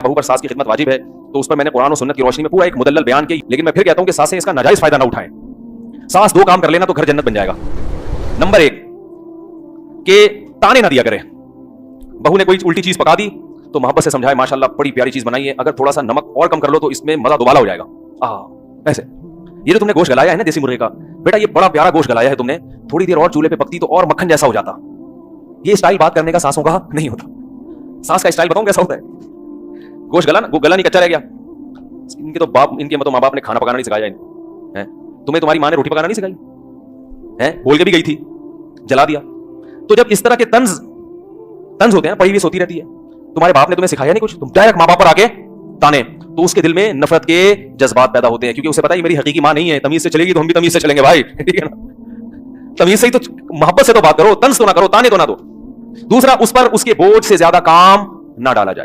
बहू पर सास की खिदमत वाजिब है, तो उस पर मैंने कुरान और सुन्नत की रोशनी में पूरा एक मुदल्लल बयान की, लेकिन मैं फिर कहता हूं कि सासें इसका नाजायज फायदा ना उठाएं। सास दो काम कर लेना तो घर जन्नत बन जाएगा। नंबर एक, कि ताने ना दिया करें। बहू ने कोई उल्टी चीज पका दी तो मोहब्बत से समझाए, माशाल्लाह बड़ी प्यारी चीज बनाई है, अगर थोड़ा सा नमक और कम कर लो तो इसमें मजा दोबारा हो जाएगा। ऐसे ये जो तुमने गोश्त गलाया है ना देसी मुर्गे का, बेटा ये बड़ा प्यारा गोश्त गलाया है तुमने, थोड़ी देर और चूल्हे पे पकती तो और मक्खन जैसा हो जाता। ये स्टाइल बात करने का सासों का नहीं होता। सास का स्टाइल बताऊं कैसा होता है? गोश्त गला ना, गला नहीं कच्चा रह गया, इनके तो माँ बाप ने खाना पकाना नहीं सिखाया है? तुम्हें तुम्हारी माँ ने रोटी पकाना नहीं सिखाई है? बोल के भी गई थी, जला दिया। तो जब इस तरह के तंज होते हैं, परिवेश होती रहती है, तुम्हारे बाप ने तुम्हें सिखाया नहीं कुछ, तुम डायरेक्ट माँ बाप पर आके ताने, तो उसके दिल में नफरत के जज्बात पैदा होते हैं, क्योंकि उसे पता है मेरी हकीकी माँ नहीं है, तमीज से चलेगी तो हम भी तमीज से चलेंगे भाई। ठीक है ना? तमीज से ही तो, मोहब्बत से तो बात करो, तंज तो ना करो, ताने तो ना दो। दूसरा, उस पर उसके बोझ से ज्यादा काम ना डाला जाए।